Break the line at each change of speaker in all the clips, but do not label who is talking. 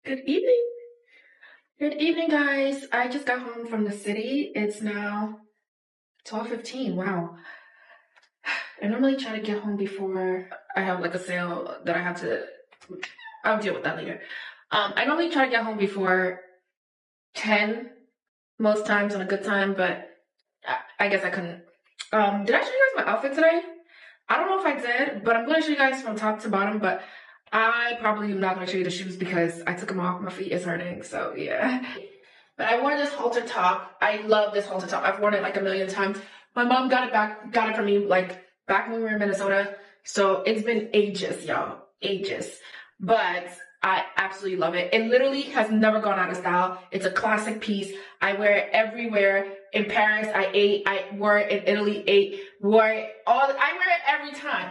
Good evening. Good evening, guys. I just got home from the city. It's now 12:15. Wow. I normally try to get home before I have like a sale that I have to. I'll deal with that later. I normally try to get home before 10 most times on a good time, but I guess I couldn't. Did I show you guys my outfit today? I don't know if I did, but I'm going to show you guys from top to bottom, but I probably am not going to show you the shoes because I took them off. My feet is hurting, so yeah. But I wore this halter top. I love this halter top. I've worn it like a million times. My mom got it for me like back when we were in Minnesota. So it's been ages, y'all. Ages. But I absolutely love it. It literally has never gone out of style. It's a classic piece. I wear it everywhere. In Paris, I wore it in Italy, I wear it every time.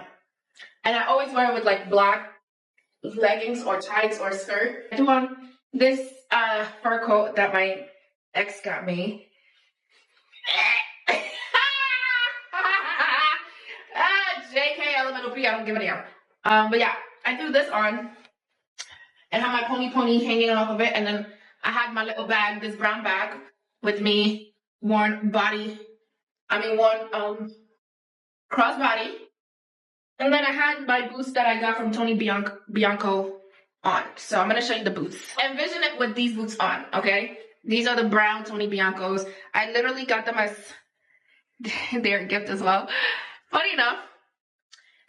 And I always wear it with like black leggings or tights or skirt. I do on this fur coat that my ex got me. JK elemental P, I don't give a damn. But yeah, I threw this on and had my pony hanging off of it, and then I had my little bag, this brown bag with me, worn crossbody. And then I had my boots that I got from Tony Bianco on. So I'm going to show you the boots. Envision it with these boots on, okay? These are the brown Tony Biancos. I literally got them as their gift as well. Funny enough.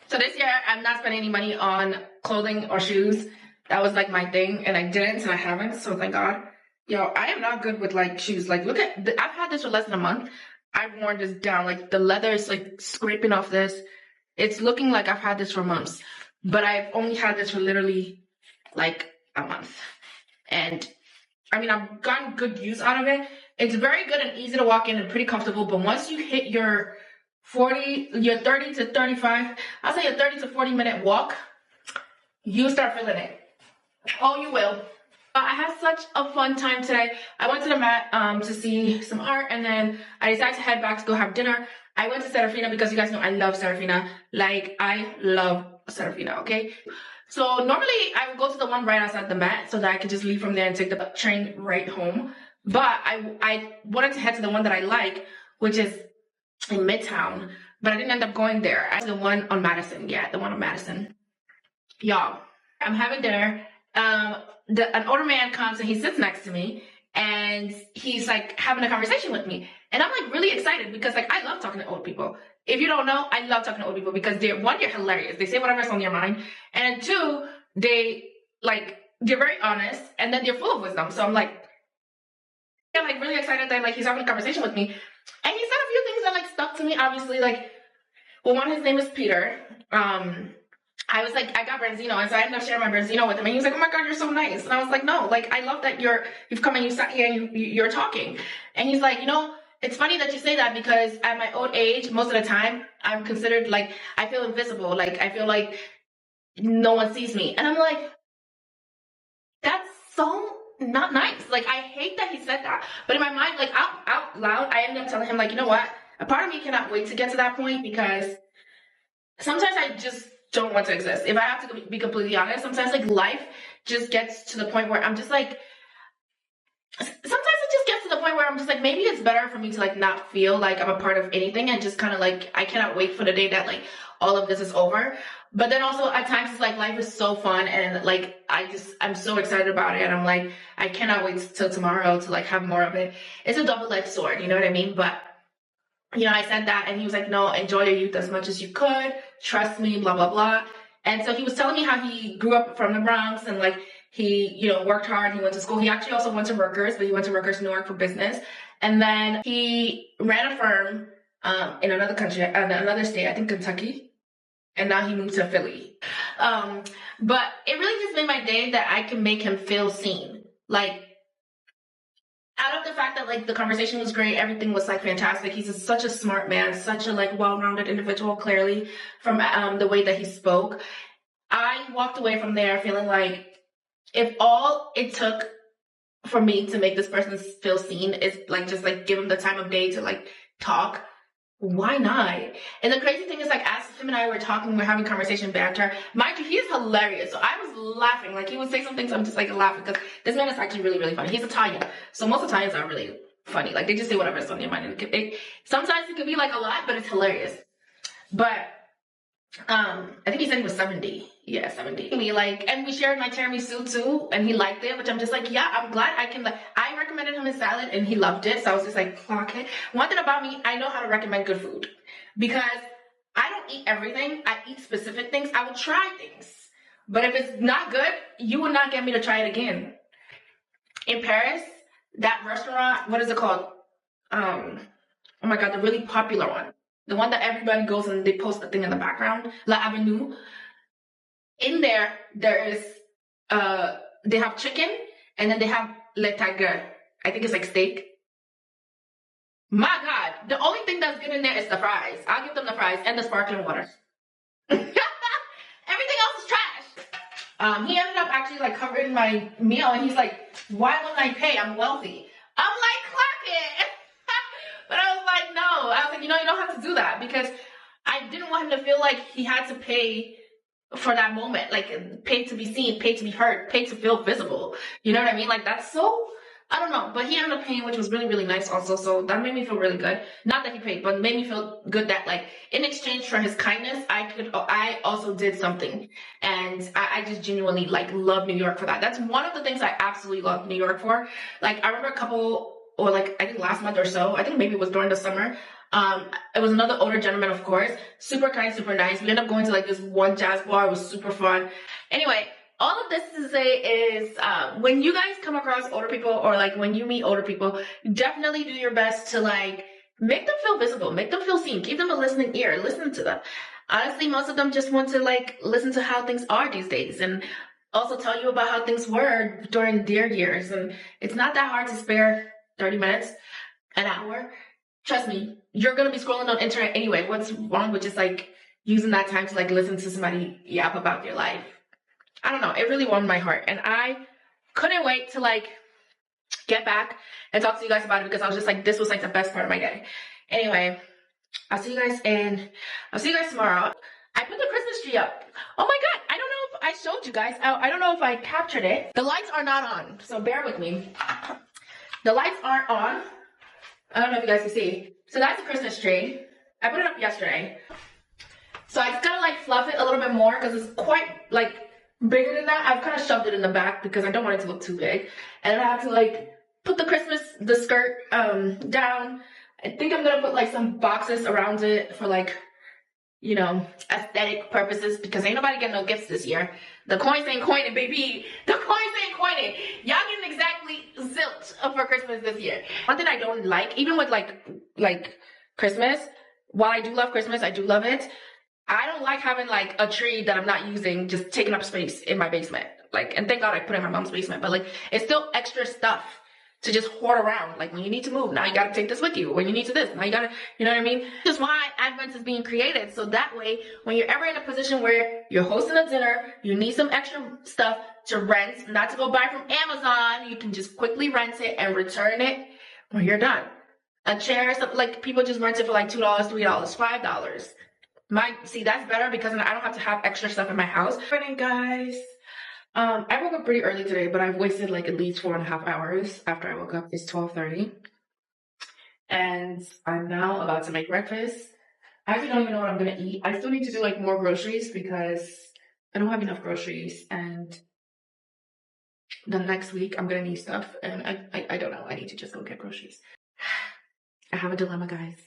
So this year, I'm not spending any money on clothing or shoes. That was like my thing, and I didn't, and I haven't, so thank God. Yo, I am not good with like shoes. Like, look at, I've had this for less than a month. I've worn this down. Like, the leather is like scraping off this. It's looking like I've had this for months, but I've only had this for literally like a month. And I mean, I've gotten good use out of it. It's very good and easy to walk in and pretty comfortable. But once you hit your 30 to 35, I'll say a 30 to 40 minute walk, you start feeling it. Oh, you will. I had such a fun time today. I went to the Met to see some art, and then I decided to head back to go have dinner. I went to Serafina because you guys know I love Serafina. Like, I love Serafina, okay? So normally I would go to the one right outside the Met so that I could just leave from there and take the train right home. But I wanted to head to the one that I like, which is in Midtown. But I didn't end up going there. I the one on Madison. Yeah, the one on Madison. Y'all, I'm having dinner. An older man comes and he sits next to me, and he's like having a conversation with me, and I'm like really excited because like I love talking to old people. If you don't know, I love talking to old people because they're hilarious. They say whatever's on their mind, and two, they're very honest, and then they're full of wisdom. So I'm like really excited that like he's having a conversation with me, and he said a few things that like stuck to me. Obviously, like, well, one, his name is Peter. I was like, I got Branzino, and so I ended up sharing my Branzino with him, and he was like, oh my God, you're so nice. And I was like, no, like, I love that you've come and you sat here and you're talking. And he's like, you know, it's funny that you say that because at my old age, most of the time, I'm considered like, I feel invisible. Like, I feel like no one sees me. And I'm like, that's so not nice. Like, I hate that he said that. But in my mind, like, out loud, I ended up telling him, like, you know what? A part of me cannot wait to get to that point because sometimes I just don't want to exist. If I have to be completely honest, sometimes like life just gets to the point where I'm just like, sometimes it just gets to the point where I'm just like, maybe it's better for me to like not feel like I'm a part of anything and just kind of like, I cannot wait for the day that like all of this is over. But then also at times it's like life is so fun and like I'm so excited about it, and I'm like, I cannot wait till tomorrow to like have more of it. It's a double-edged sword, you know what I mean? But you know, I said that, and he was like, no, enjoy your youth as much as you could. Trust me, blah, blah, blah. And so he was telling me how he grew up from the Bronx and like he, you know, worked hard. He went to school. He actually also went to Rutgers, but he went to Rutgers, Newark for business. And then he ran a firm in another country, another state, I think Kentucky. And now he moved to Philly. But it really just made my day that I can make him feel seen. Like, out of the fact that like the conversation was great, everything was like fantastic. He's such a smart man, such a like well-rounded individual, clearly from the way that he spoke. I walked away from there feeling like if all it took for me to make this person feel seen is like just like give him the time of day to like talk, Why not? And the crazy thing is, like, as him and I were talking, we're having conversation banter. Mind you, he is hilarious. So I was laughing. Like, he would say some things, I'm just like laughing because this man is actually really, really funny. He's Italian. So most Italians are really funny. Like, they just say whatever's on their mind. And sometimes it could be like a lot, but it's hilarious. But I think he said he was 70. Yeah, 70. Me, like, and we shared my tiramisu too, and he liked it, which I'm just like, yeah, I'm glad I can, like, I recommended him his salad and he loved it. So I was just like, okay. One thing about me, I know how to recommend good food because I don't eat everything. I eat specific things. I will try things. But if it's not good, you will not get me to try it again. In Paris, that restaurant, what is it called? Oh my God, the really popular one. The one that everybody goes and they post the thing in the background, La Avenue. In there is, they have chicken and then they have le tiger. I think it's like steak. My God, the only thing that's good in there is the fries. I'll give them the fries and the sparkling water. Everything else is trash. He ended up actually like covering my meal and he's like, why wouldn't I pay? I'm wealthy. I'm like, clock it. But I was like, no. I was like, you don't have to do that because I didn't want him to feel like he had to pay for that moment. Like, pay to be seen, pay to be heard, pay to feel visible. You know what I mean? Like, that's so, I don't know. But he ended up paying, which was really, really nice also. So that made me feel really good. Not that he paid, but made me feel good that, like, in exchange for his kindness, I also did something. And I just genuinely, like, love New York for that. That's one of the things I absolutely love New York for. Like, I remember I think last month or so, I think maybe it was during the summer, it was another older gentleman, of course, super kind, super nice. We ended up going to like this one jazz bar. It was super fun. Anyway, all of this to say is, when you guys come across older people or like when you meet older people, definitely do your best to like make them feel visible, make them feel seen, give them a listening ear, listen to them. Honestly, most of them just want to like listen to how things are these days and also tell you about how things were during their years. And it's not that hard to spare 30 minutes, an hour. Trust me, you're going to be scrolling on internet anyway. What's wrong with just like using that time to like listen to somebody yap about their life? I don't know. It really warmed my heart. And I couldn't wait to like get back and talk to you guys about it because I was just like, this was like the best part of my day. Anyway, I'll see you guys tomorrow. I put the Christmas tree up. Oh my God. I don't know if I showed you guys. I don't know if I captured it. The lights are not on, so bear with me. The lights aren't on. I don't know if you guys can see. So that's a Christmas tree. I put it up yesterday. So I just gotta like fluff it a little bit more because it's quite like bigger than that. I've kind of shoved it in the back because I don't want it to look too big. And then I have to like put the skirt down. I think I'm gonna put like some boxes around it for like, aesthetic purposes because ain't nobody getting no gifts this year. The coins ain't coining, baby. The coins ain't coining. Y'all getting exactly zilch for Christmas this year. One thing I don't like, even with like Christmas, while I do love Christmas, I do love it. I don't like having like a tree that I'm not using just taking up space in my basement. Like, and thank God I put it in my mom's basement, but like it's still extra stuff to just hoard around. Like when you need to move, now you gotta take this with you. When you need to this, now you gotta, you know what I mean? This is why Advent is being created. So that way, when you're ever in a position where you're hosting a dinner, you need some extra stuff to rent, not to go buy from Amazon, you can just quickly rent it and return it when you're done. A chair, something like people just rent it for like $2, $3, $5. See, that's better because then I don't have to have extra stuff in my house. Good morning, guys. I woke up pretty early today, but I've wasted like at least 4.5 hours after I woke up. It's 12:30. And I'm now about to make breakfast. I actually don't even know what I'm going to eat. I still need to do like more groceries because I don't have enough groceries. And the next week I'm going to need stuff. And I don't know. I need to just go get groceries. I have a dilemma, guys.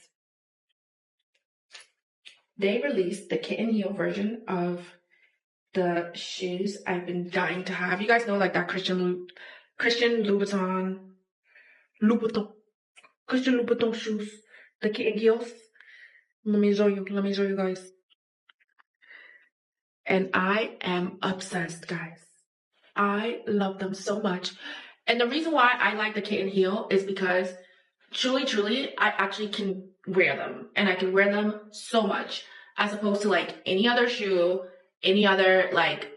They released the kitten heel version of the shoes I've been dying to have. You guys know like that Christian Louboutin shoes, the kitten heels. Let me show you guys. And I am obsessed, guys. I love them so much. And the reason why I like the kitten heel is because truly, I actually can wear them. And I can wear them so much as opposed to like any other shoe, any other, like,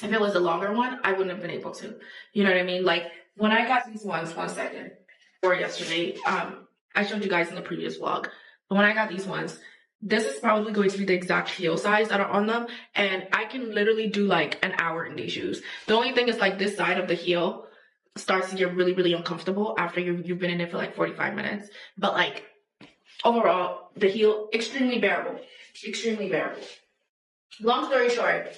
if it was a longer one, I wouldn't have been able to. You know what I mean? Like, when I got these ones, 1 second, or yesterday, I showed you guys in the previous vlog, But when I got these ones, this is probably going to be the exact heel size that are on them. And I can literally do like an hour in these shoes. The only thing is like this side of the heel starts to get really, really uncomfortable after you've been in it for like 45 minutes. But like overall, the heel, extremely bearable. Extremely bearable. Long story short,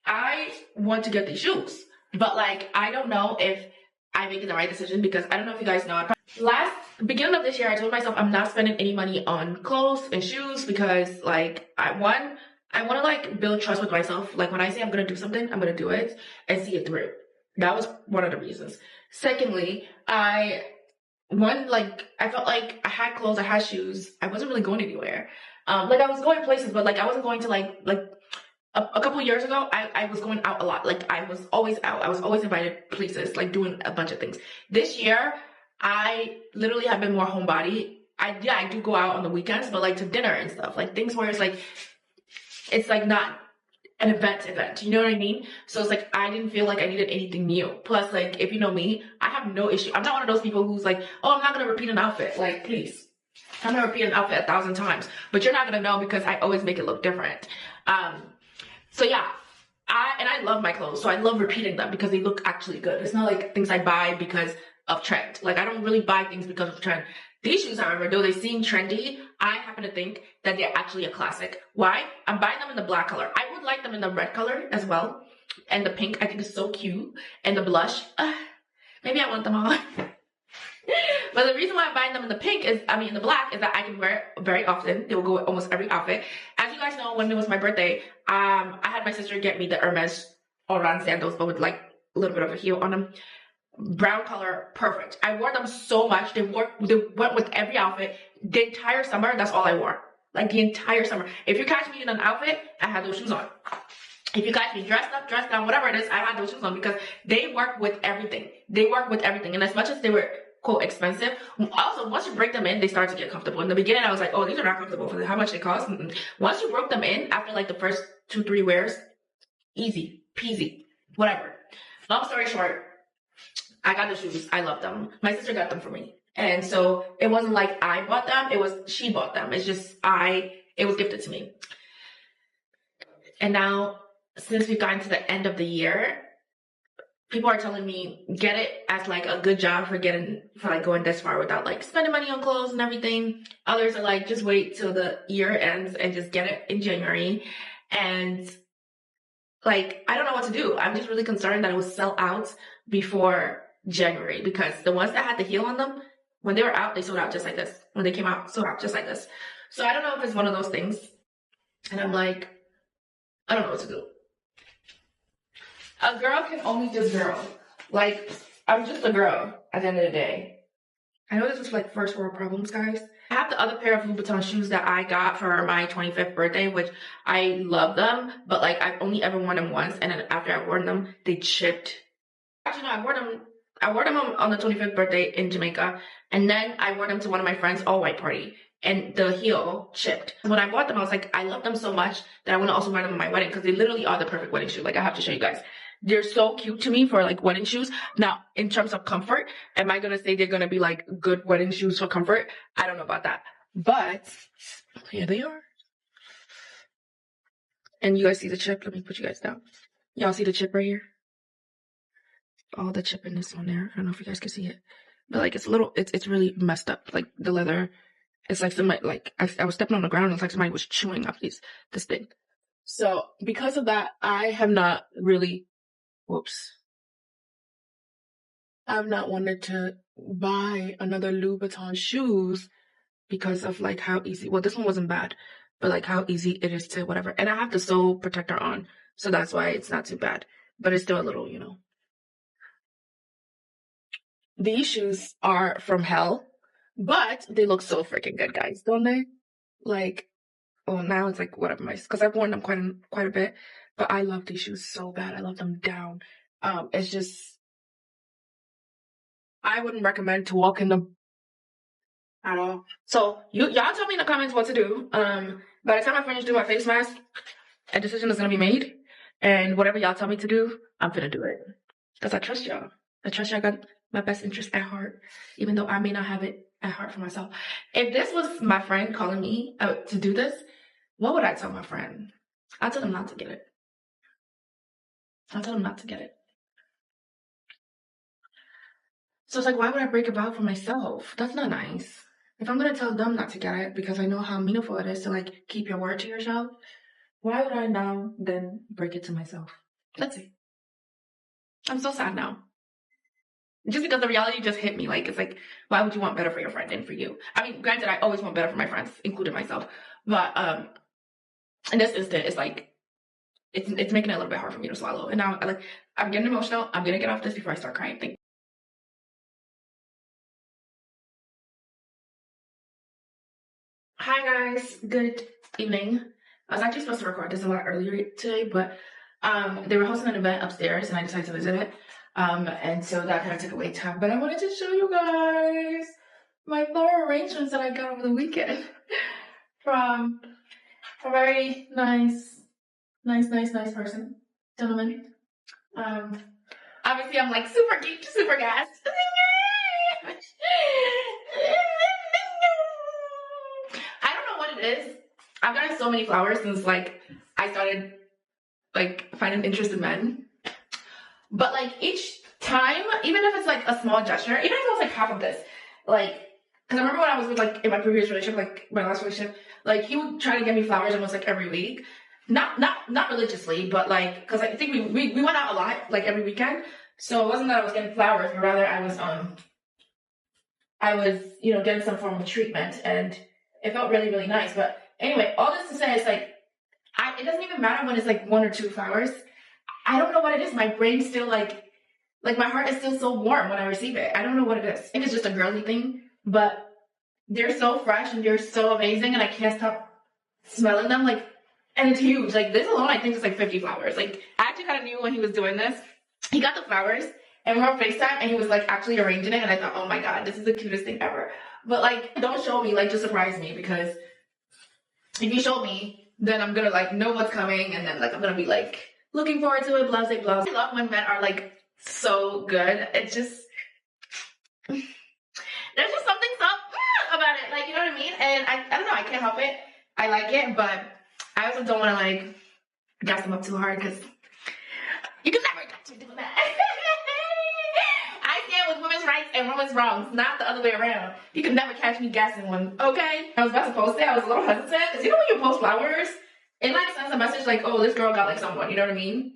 I want to get these shoes. But like, I don't know if I'm making the right decision because I don't know if you guys know. Beginning of this year, I told myself I'm not spending any money on clothes and shoes because like, I want to like build trust with myself. Like when I say I'm going to do something, I'm going to do it and see it through. That was one of the reasons. Secondly, I felt like I had clothes, I had shoes. I wasn't really going anywhere. Like I was going places, but like I wasn't going to like a couple years ago, I was going out a lot. Like I was always out. I was always invited places, like doing a bunch of things. This year, I literally have been more homebody. I do go out on the weekends, but like to dinner and stuff, like things where it's like not an event. You know what I mean? So it's like, I didn't feel like I needed anything new. Plus, like, if you know me, I have no issue. I'm not one of those people who's like, oh, I'm not going to repeat an outfit. Like, please. I'm going to repeat an outfit 1,000 times, but you're not going to know because I always make it look different. So yeah, I love my clothes. So I love repeating them because they look actually good. It's not like things I buy because of trend. Like I don't really buy things because of trend. These shoes, however, though they seem trendy, I happen to think that they're actually a classic. Why? I'm buying them in the black color. I would like them in the red color as well. And the pink, I think is so cute. And the blush, maybe I want them all. But the reason why I'm buying them in the black is that I can wear it very often. They will go with almost every outfit. As you guys know, when it was my birthday, I had my sister get me the Hermes Oran sandals, but with like a little bit of a heel on them. Brown color, perfect. I wore them so much. They went with every outfit. The entire summer, that's all I wore. Like the entire summer. If you catch me in an outfit, I had those shoes on. If you catch me dressed up, dressed down, whatever it is, I had those shoes on because they work with everything. They work with everything. And as much as they were quote expensive, also once you break them in, they start to get comfortable. In the beginning, I was like, oh, these are not comfortable for how much they cost. Once you broke them in, after like the first 2-3 wears, easy peasy, whatever. Long story short, I got the shoes. I love them. My sister got them for me. And so it wasn't like I bought them. It was she bought them. It's just it was gifted to me. And now, since we've gotten to the end of the year, people are telling me get it as like a good job for like going this far without like spending money on clothes and everything. Others are like, just wait till the year ends and just get it in January. And like, I don't know what to do. I'm just really concerned that it will sell out before January because the ones that had the heel on them, when they were out, they sold out just like this. When they came out, sold out just like this. So I don't know if it's one of those things. And I'm like, I don't know what to do. A girl can only just girl. Like, I'm just a girl at the end of the day. I know this is like first world problems, guys. I have the other pair of Louboutin shoes that I got for my 25th birthday, which I love them, but like I've only ever worn them once, and then after I wore them, they chipped. Actually, no, I wore them on the 25th birthday in Jamaica, and then I wore them to one of my friends' all-white party, and the heel chipped. When I bought them, I was like, I love them so much that I want to also wear them at my wedding because they literally are the perfect wedding shoe. Like, I have to show you guys. They're so cute to me for like wedding shoes. Now, in terms of comfort, am I going to say they're going to be like good wedding shoes for comfort? I don't know about that. But here they are. And you guys see the chip? Let me put you guys down. Y'all see the chip right here? All the chippiness on there. I don't know if you guys can see it. But like it's really messed up. Like the leather. It's like somebody, like I was stepping on the ground and it's like somebody was chewing up this thing. So because of that, I have not really I've not wanted to buy another Louboutin shoes because of like how easy, well, this one wasn't bad, but like how easy it is to whatever. And I have the sole protector on, so that's why it's not too bad, but it's still a little, you know. These shoes are from hell, but they look so freaking good, guys, don't they? Like, oh, now it's like whatever, because I've worn them quite a bit, but I love these shoes so bad. I love them down. It's just, I wouldn't recommend to walk in them at all. So y'all tell me in the comments what to do. By the time I finish doing my face mask, a decision is gonna be made, and whatever y'all tell me to do, I'm gonna do it because I trust y'all. I trust y'all got my best interest at heart, even though I may not have it and hard for myself. If this was my friend calling me to do this, what would I tell my friend? I'd tell them not to get it. I'll tell them not to get it. So it's like, why would I break a vow for myself? That's not nice. If I'm gonna tell them not to get it because I know how meaningful it is to like keep your word to yourself, why would I now then break it to myself? Let's see. I'm so sad now. Just because the reality just hit me. Like, it's like, why would you want better for your friend than for you? I mean, granted, I always want better for my friends, including myself. But in this instant, it's like, it's making it a little bit hard for me to swallow. And now, like, I'm getting emotional. I'm gonna get off this before I start crying. Thank you. Hi guys, good evening. I was actually supposed to record this a lot earlier today, but they were hosting an event upstairs and I decided to visit it. And so that kind of took away time. But I wanted to show you guys my flower arrangements that I got over the weekend from a very nice person, gentleman. Obviously I'm like super geek, super gassed. I don't know what it is. I've gotten so many flowers since like I started like finding interest in men. But like each time, even if it's like a small gesture, even if it was like half of this, like, because I remember when I was with like in my previous relationship, like my last relationship, like he would try to get me flowers almost like every week. Not religiously, but like, because I think we went out a lot, like every weekend. So it wasn't that I was getting flowers, but rather I was, you know, getting some form of treatment, and it felt really, really nice. But anyway, all this to say is like, it doesn't even matter when it's like 1 or 2 flowers. I don't know what it is. My brain's still like my heart is still so warm when I receive it. I don't know what it is. I think it's just a girly thing, but they're so fresh and they're so amazing, and I can't stop smelling them. Like, and it's huge. Like this alone, I think it's like 50 flowers. Like I actually kind of knew when he was doing this. He got the flowers and we were on FaceTime and he was like actually arranging it, and I thought, oh my god, this is the cutest thing ever. But like, don't show me, like just surprise me, because if you show me, then I'm gonna like know what's coming, and then like I'm gonna be like looking forward to it, blah blah blah. I love when men are like so good. It's just there's just something so about it, like, you know what I mean? And I don't know, I can't help it. I like it, but I also don't want to like gas them up too hard, because you can never catch me doing that. I stand with women's rights and women's wrongs, not the other way around. You can never catch me gassing one, okay? I was about to post it. I was a little hesitant, because you know when you post flowers, it like sends a message like, oh, this girl got like someone, you know what I mean?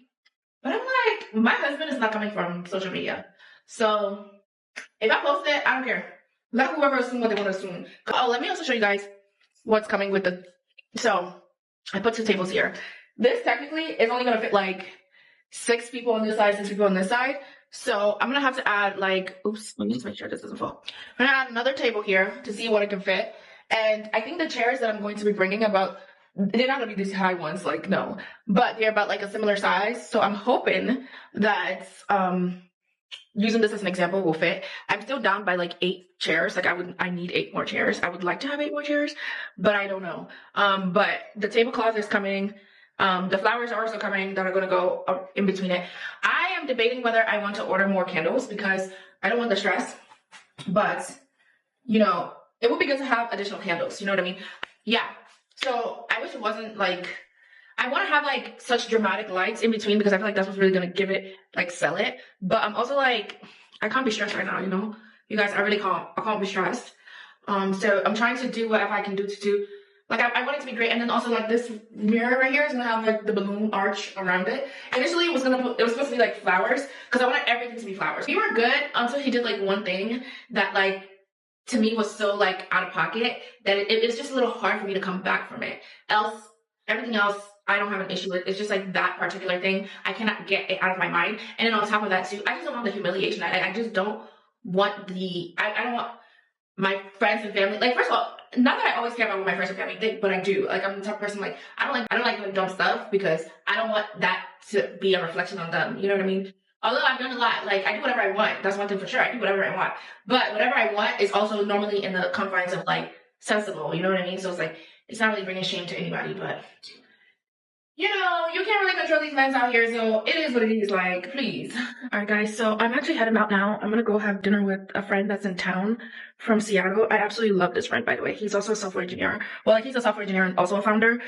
But I'm like, my husband is not coming from social media. So if I post it, I don't care. Let whoever assume what they want to assume. Oh, let me also show you guys what's coming with the... So I put 2 tables here. This technically is only going to fit like 6 people on this side, 6 people on this side. So I'm going to have to add like, oops, let me just make sure this doesn't fall. I'm going to add another table here to see what it can fit. And I think the chairs that I'm going to be bringing about, they're not going to be these high ones, like no, but they're about like a similar size. So I'm hoping that using this as an example will fit. I'm still down by like 8 chairs. Like I need 8 more chairs. I would like to have 8 more chairs, but I don't know. But the tablecloth is coming. The flowers are also coming that are going to go in between it. I am debating whether I want to order more candles because I don't want the stress, but you know, it would be good to have additional candles. You know what I mean? Yeah. So I wish it wasn't like, I want to have like such dramatic lights in between, because I feel like that's what's really going to give it, like sell it. But I'm also like, I can't be stressed right now, you know? You guys, I really can't. I can't be stressed. So I'm trying to do whatever I can do to do, like I want it to be great. And then also like this mirror right here is going to have like the balloon arch around it. Initially it was supposed to be like flowers, because I wanted everything to be flowers. We were good until he did like one thing that like, to me was so like out of pocket that it's just a little hard for me to come back from it. Everything else, I don't have an issue with. It's just like that particular thing, I cannot get it out of my mind. And then on top of that too, I just don't want the humiliation. I just don't want I don't want my friends and family, like, first of all, not that I always care about what my friends and family think, but I do. Like, I'm the type of person, like, I don't like doing dumb stuff, because I don't want that to be a reflection on them. You know what I mean? Although I've done a lot, like, I do whatever I want. That's one thing for sure. I do whatever I want. But whatever I want is also normally in the confines of, like, sensible. You know what I mean? So it's like, it's not really bringing shame to anybody, but you know, you can't really control these men out here, so it is what it is, like, please. Alright guys, so I'm actually heading out now. I'm gonna go have dinner with a friend that's in town from Seattle. I absolutely love this friend, by the way. He's also a software engineer. Well, like, he's a software engineer and also a founder.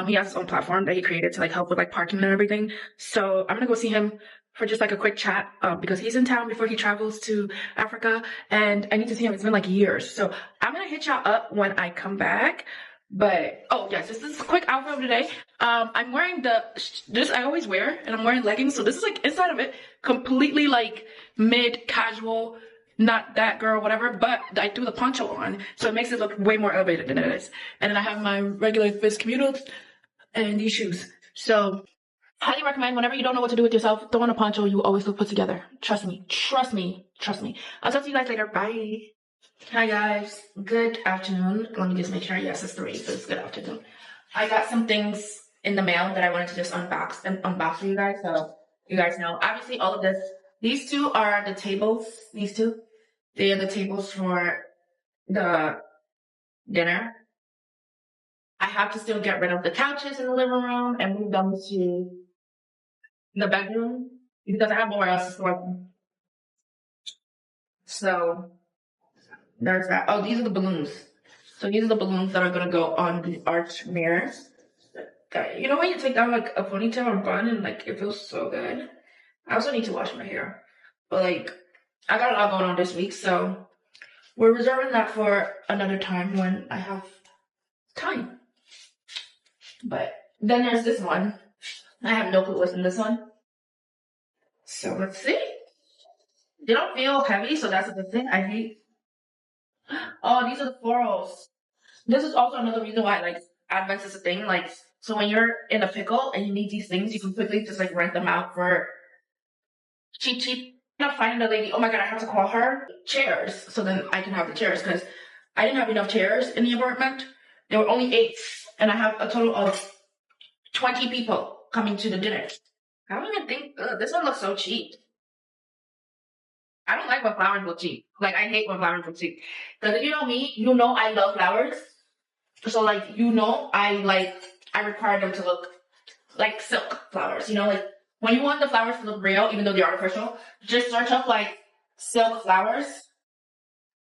He has his own platform that he created to like help with like parking and everything. So I'm gonna go see him for just like a quick chat, because he's in town before he travels to Africa, and I need to see him. It's been like years. So I'm gonna hit y'all up when I come back. But oh yes, this is a quick outfit of today. I'm wearing this I always wear, and I'm wearing leggings. So this is like inside of it, completely like mid casual, not that girl, whatever. But I threw the poncho on, so it makes it look way more elevated than it is. And then I have my regular Fizz Commutals and these shoes. So highly recommend whenever you don't know what to do with yourself, throw on a poncho. You always look put together. Trust me. Trust me. Trust me. I'll talk to you guys later. Bye. Hi guys, good afternoon. Let me just make sure, yes, it's 3, so it's good afternoon. I got some things in the mail that I wanted to just unbox for you guys, so you guys know. Obviously all of this, these two are the tables, these two. They are the tables for the dinner. I have to still get rid of the couches in the living room and move them to the bedroom because I have nowhere else to store them. So there's that. Oh, these are the balloons. So these are the balloons that are gonna go on the arch mirrors. You know when you take down like a ponytail or bun and like it feels so good? I also need to wash my hair. But like, I got a lot going on this week, so we're reserving that for another time when I have time. But then there's this one. I have no clue what's in this one. So let's see. They don't feel heavy, so that's a good thing. I hate. Oh, these are the florals. This is also another reason why like Advent is a thing. Like, so when you're in a pickle and you need these things, you can quickly just like rent them out for cheap. I'm not finding the lady. Oh my god, I have to call her. Chairs, so then I can have the chairs because I didn't have enough chairs in the apartment. There were only 8, and I have a total of 20 people coming to the dinner. I don't even think this one looks so cheap. I don't like when flowers look cheap. Like, I hate when flowers look cheap. Because if you know me, you know I love flowers. So, like, you know I require them to look like silk flowers. You know, like, when you want the flowers to look real, even though they're artificial, just search up, like, silk flowers.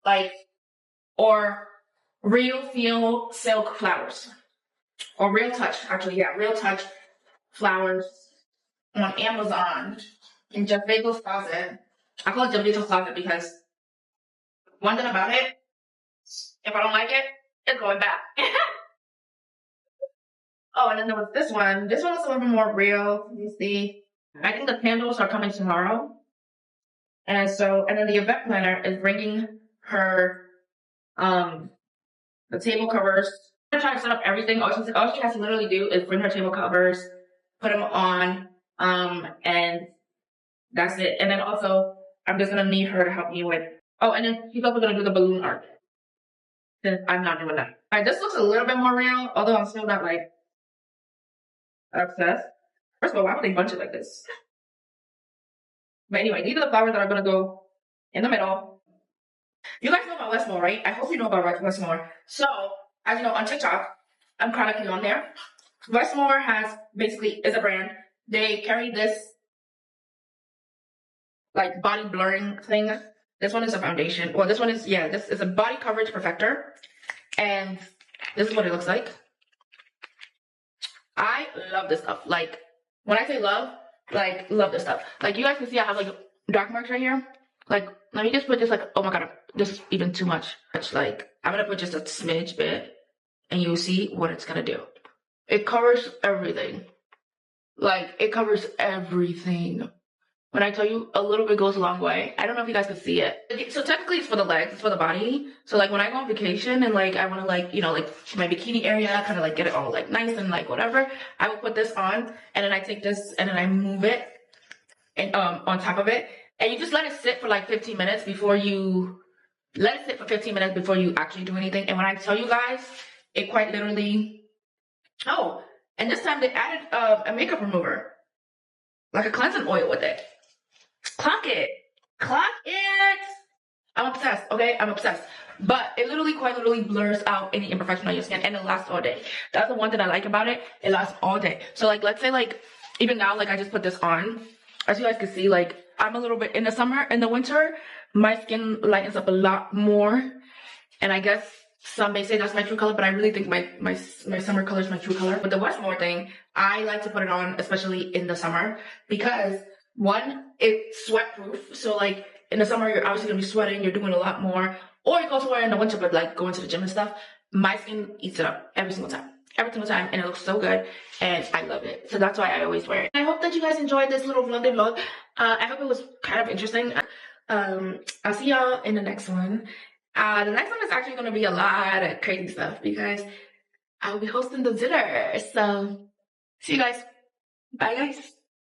Like, or real feel silk flowers. Or real touch, actually, yeah, real touch flowers on Amazon. In Jeff Bezos' closet. I call it Jeff Bezos' closet because one thing about it, if I don't like it, it's going back. Oh, and then there was this one. This one was a little bit more real. You see, I think the candles are coming tomorrow. And then the event planner is bringing her, the table covers. I'm gonna try to set up everything. All she has to literally do is bring her table covers, put them on, and that's it. And then also, I'm just gonna need her to help me with. Oh, and then she's also gonna do the balloon art. Since I'm not doing that. Alright, this looks a little bit more real, although I'm still not like obsessed. First of all, why would they bunch it like this? But anyway, these are the flowers that are gonna go in the middle. You guys know about Westmore, right? I hope you know about Westmore. So, as you know, on TikTok, I'm chronically on there. Westmore is a brand. They carry this like body blurring thing. This one is a foundation. Well, this is a body coverage perfector. And this is what it looks like. I love this stuff. Like, when I say love, like, love this stuff. Like, you guys can see I have, like, dark marks right here. Like, let me just put this, like, oh my god, this is even too much. It's like, I'm gonna put just a smidge bit, and you'll see what it's gonna do. It covers everything. Like, it covers everything. When I tell you a little bit goes a long way. I don't know if you guys can see it. So technically it's for the legs, it's for the body. So like when I go on vacation and like I want to like, you know, like my bikini area, kind of like get it all like nice and like whatever, I will put this on and then I take this and then I move it and on top of it. And you just let it sit for like 15 minutes before you actually do anything. And when I tell you guys, it quite literally, oh, and this time they added a makeup remover, like a cleansing oil with it. Clock it. I'm obsessed, okay? I'm obsessed. But it literally, quite literally blurs out any imperfection on your skin, and it lasts all day. That's the one thing I like about it. It lasts all day. So like, let's say like, even now, like I just put this on. As you guys can see, like I'm a little bit in the summer, in the winter, my skin lightens up a lot more. And I guess some may say that's my true color, but I really think my summer color is my true color. But the Westmore thing, I like to put it on, especially in the summer, because one, it's sweat proof. So like in the summer, you're obviously gonna be sweating, you're doing a lot more. Or you go to wear in the winter, but like going to the gym and stuff, my skin eats it up every single time. Every single time, and it looks so good, and I love it. So that's why I always wear it. I hope that you guys enjoyed this little vlog. I hope it was kind of interesting. I'll see y'all in the next one. The next one is actually going to be a lot of crazy stuff because I'll be hosting the dinner. So, see you guys. Bye, guys.